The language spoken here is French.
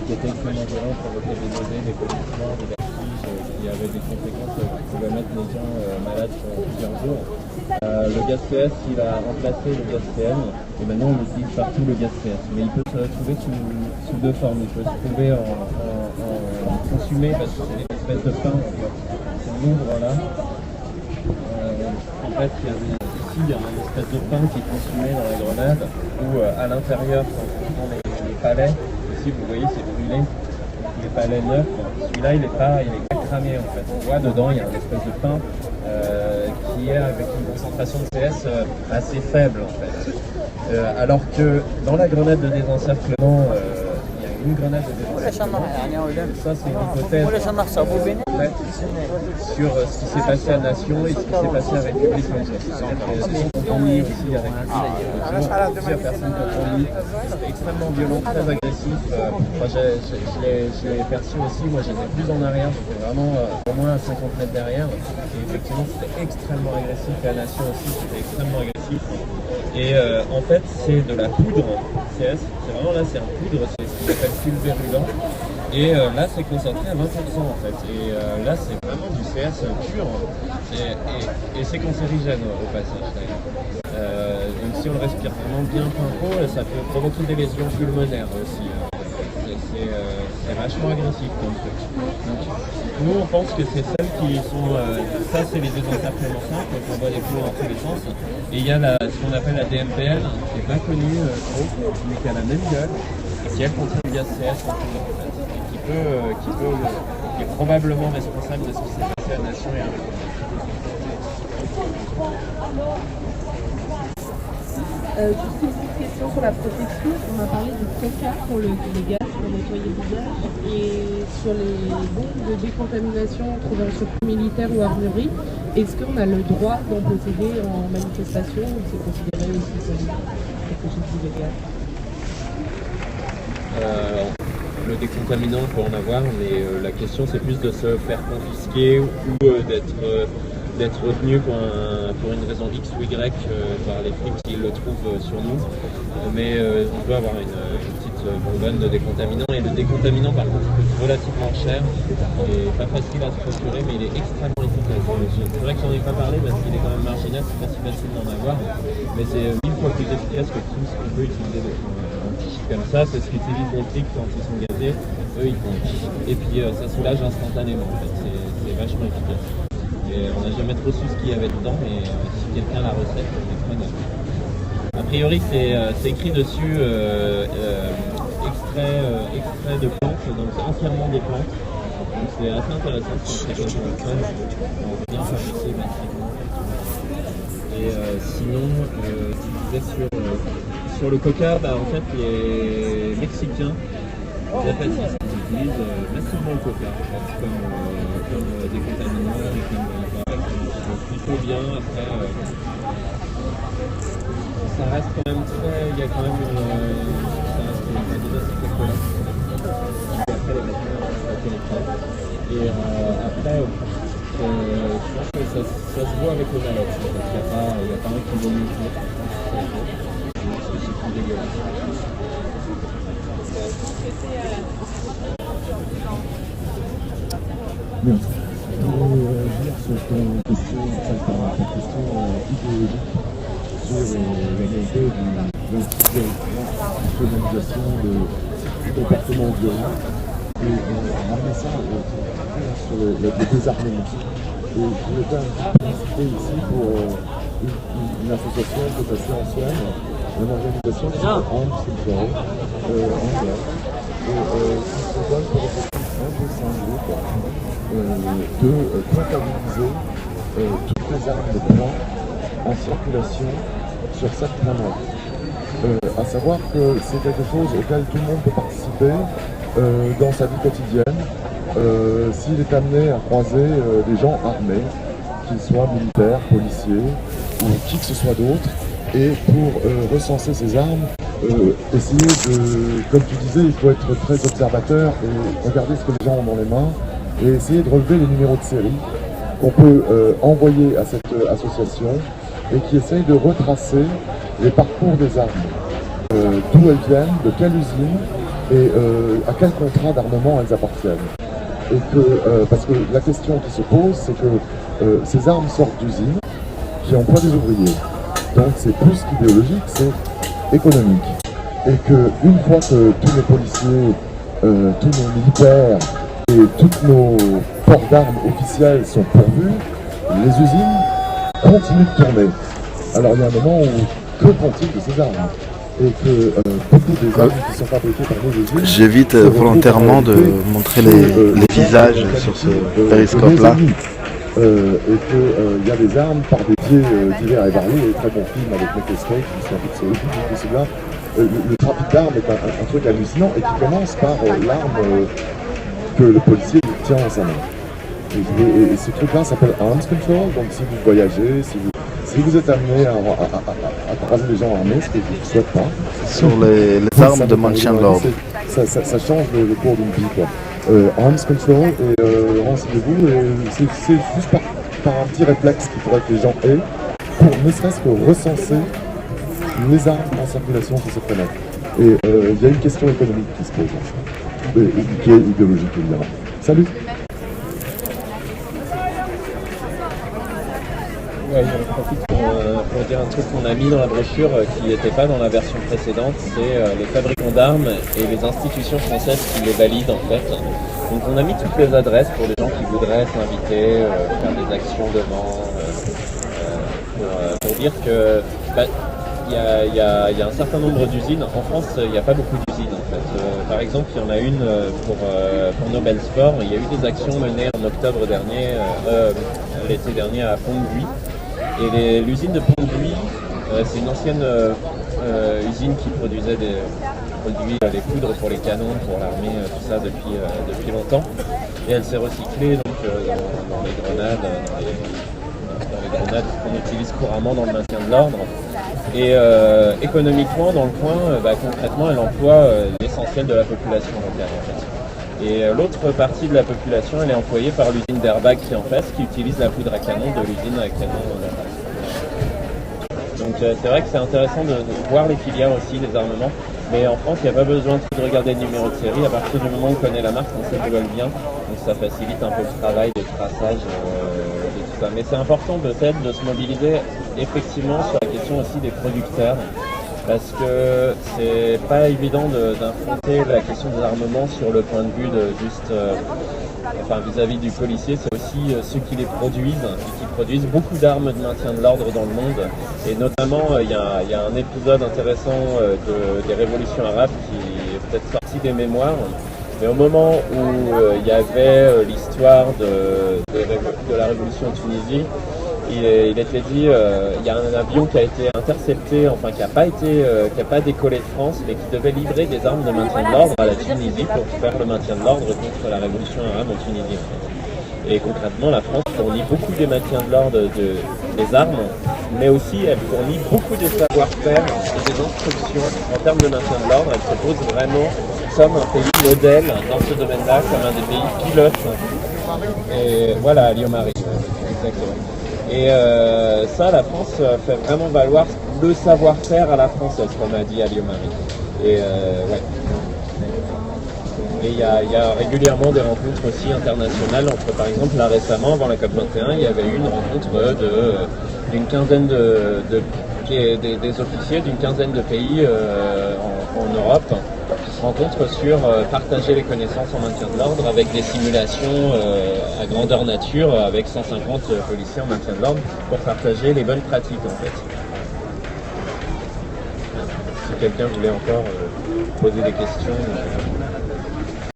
qui était extrêmement violent, provoquait des nausées, des vomissements, des vertiges, qui avaient des conséquences qui pouvaient mettre les gens malades pendant plusieurs jours. Le gaz CS, il a remplacé le gaz PM, et maintenant on utilise partout le gaz CS. Mais il peut se trouver sous deux formes. Il peut se trouver en consumé, parce que c'est une espèce de pain, c'est l'ombre là. En fait, ici, il y a une espèce de pain qui est consumé dans la grenade, où à l'intérieur, quand on prend les palais, ici vous voyez c'est brûlé, les palais neufs, celui-là il est pas cramé en fait. On voit dedans il y a une espèce de pain qui est avec une concentration de CS assez faible en fait. Alors que dans la grenade de désencerclement, il y a une grenade de désencerclement, ça c'est une hypothèse en fait, sur ce qui s'est passé à Nation et ce qui s'est passé à République Mondiale. C'est-à-dire que des compromis aussi à République, plusieurs personnes compromis, c'était extrêmement violent, très agressif. Moi je l'ai perçu aussi, moi j'étais plus en arrière, j'étais vraiment au moins à 50 mètres derrière. Et effectivement c'était extrêmement agressif et à Nation aussi c'était extrêmement agressif. Et en fait c'est de la poudre CS, c'est vraiment là c'est un poudre, c'est ce qu'on appelle pulvérulent. Et là c'est concentré à 20% en fait. Et là c'est vraiment du CS pur et c'est cancérigène au passage d'ailleurs. Donc si on le respire vraiment bien plein pot, ça peut provoquer des lésions pulmonaires aussi. C'est vachement agressif comme truc. Donc, nous on pense que c'est celles qui sont... ça c'est les désencerclements simples, donc on voit les plots dans tous les sens. Et il y a ce qu'on appelle la DMPL, qui n'est pas connue trop, mais qui a la même gueule, et qui elle contient le gaz CS en poudre en fait. Qui est probablement responsable de ce qui s'est passé à Nation et à République. Juste une petite question sur la protection. On a parlé du coca pour les gaz pour nettoyer le visage et sur les bombes de décontamination trouvées en surplus militaire ou armurerie. Est-ce qu'on a le droit d'en posséder en manifestation ou c'est considéré aussi comme quelque chose d'illégal? Le décontaminant, on peut en avoir, mais la question c'est plus de se faire confisquer ou d'être retenu pour une raison X ou Y par les flics qui le trouvent sur nous. Mais on peut avoir une petite bonbonne de décontaminant. Et le décontaminant par contre coûte relativement cher et pas facile à se procurer, mais il est extrêmement efficace. C'est vrai que j'en ai pas parlé parce qu'il est quand même marginal, c'est pas si facile d'en avoir, mais c'est 1000 fois plus efficace que tout ce qu'on peut utiliser comme ça. C'est ce qui évite les flics quand ils sont gazés, eux ils font. Et puis ça soulage instantanément en fait, c'est vachement efficace. Et on n'a jamais trop su ce qu'il y avait dedans, mais si quelqu'un a la recette, on est preneur. A priori c'est écrit dessus extrait de plantes, donc c'est entièrement des plantes. Donc c'est assez intéressant si on fait comme ça, on peut bien fabriquer massivement. Et sinon, tu disais sur le coca, en fait les Mexicains, les apatistes, ils utilisent massivement le coca comme décontaminant et comme plutôt bien. Après, ça reste quand même très, il y a quand même ça reste déjà c'est très collant. Après les vêtements, et après, je pense que ça se voit avec le malox. Il n'y a pas un qui vaut mieux que l'autre. C'est plus dégueulasse. Merci. Je voulais dire sur ton question idéologique sur la réalité de l'organisation du comportement violent et ramener ça sur le désarmement. Et je voulais faire une citer ici pour une association qui est assez ancienne, une organisation qui s'appelle Arms Control anglaise, et qui se donne pour objectif un peu symbolique de comptabiliser toutes les armes de poing en circulation sur cette planète. À savoir que c'est quelque chose auquel tout le monde peut participer dans sa vie quotidienne s'il est amené à croiser des gens armés, qu'ils soient militaires, policiers ou qui que ce soit d'autre, et pour recenser ces armes, essayer de, comme tu disais, il faut être très observateur et regarder ce que les gens ont dans les mains et essayer de relever les numéros de série qu'on peut envoyer à cette association et qui essaye de retracer les parcours des armes, d'où elles viennent, de quelle usine, et à quel contrat d'armement elles appartiennent. Et que, parce que la question qui se pose, c'est que ces armes sortent d'usines qui emploient des ouvriers. Donc c'est plus qu'idéologique, c'est économique. Et qu'une fois que tous nos policiers, tous nos militaires et tous nos ports d'armes officiels sont pourvus, les usines continuent de tourner. Alors il y a un moment où, que font-ils de ces armes? Et que beaucoup des armes qui sont fabriquées par nos usines... J'évite volontairement de montrer les visages sur ce périscope-là. Et qu'il y a des armes par des biais divers et variés, et très bon film avec Michael Scott, qui sont un peu de celui-là. Le trafic d'armes est un truc hallucinant et qui commence par l'arme que le policier tient dans sa main. Et ce truc-là s'appelle Arms Control, donc si vous voyagez, si vous êtes amené à croiser des gens armés, ce que je ne souhaite pas. Sur les armes de maintien de l'ordre. Ça change le cours d'une vie, quoi. Arms Control, et renseignez-vous, c'est juste par un petit réflexe qu'il faudrait que les gens aient, pour ne serait-ce que recenser les armes en circulation sur cette planète. Et il y a une question économique qui se pose, qui est idéologique, évidemment. Salut! Ouais, j'en profite pour dire un truc qu'on a mis dans la brochure qui n'était pas dans la version précédente, c'est les fabricants d'armes et les institutions françaises qui les valident en fait. Donc on a mis toutes les adresses pour les gens qui voudraient s'inviter, faire des actions devant, pour dire que il y a un certain nombre d'usines. En France, il n'y a pas beaucoup d'usines en fait. Par exemple, il y en a une pour Nobel Sport. Il y a eu des actions menées en octobre dernier, l'été dernier à Pont-de-Buis. Et l'usine de Pont-de-Buis, c'est une ancienne usine qui produisait les poudres pour les canons, pour l'armée, tout ça depuis longtemps. Et elle s'est recyclée donc, dans les grenades, dans les grenades qu'on utilise couramment dans le maintien de l'ordre. Et économiquement, dans le coin, concrètement, elle emploie l'essentiel de la population locale en fait. Et l'autre partie de la population, elle est employée par l'usine d'Airbag qui est en face, qui utilise la poudre à canon de l'usine à canon d'Airbag. Donc c'est vrai que c'est intéressant de voir les filières aussi, les armements. Mais en France, il n'y a pas besoin de regarder le numéro de série. À partir du moment où on connaît la marque, on sait d'où elle vient. Donc ça facilite un peu le travail de traçage et tout ça. Mais c'est important peut-être de se mobiliser effectivement sur la question aussi des producteurs. Parce que c'est pas évident d'affronter la question des armements sur le point de vue de juste, vis-à-vis du policier, c'est aussi ceux qui les produisent et qui produisent beaucoup d'armes de maintien de l'ordre dans le monde. Et notamment, il y a un épisode intéressant des révolutions arabes qui est peut-être sorti des mémoires. Mais au moment où il y avait l'histoire de la révolution en Tunisie, il était dit, il y a un avion qui a été intercepté, enfin qui n'a pas décollé de France, mais qui devait livrer des armes de maintien de l'ordre à la Tunisie pour faire le maintien de l'ordre contre la révolution arabe en Tunisie. Et concrètement, la France fournit beaucoup des maintiens de l'ordre des armes, mais aussi elle fournit beaucoup des savoir-faire et des instructions en termes de maintien de l'ordre. Elle se pose vraiment comme un pays modèle dans ce domaine-là, comme un des pays pilotes. Et voilà, Alliot-Marie, exactement. Et ça, la France fait vraiment valoir le savoir-faire à la française, comme a dit Alliot-Marie. Et ouais. Et il y a régulièrement des rencontres aussi internationales entre, par exemple, là récemment, avant la COP21, il y avait eu une rencontre d'une quinzaine des officiers d'une quinzaine de pays en Europe qui se rencontrent sur partager les connaissances en maintien de l'ordre avec des simulations à grandeur nature avec 150 policiers en maintien de l'ordre pour partager les bonnes pratiques en fait. Si quelqu'un voulait encore poser des questions.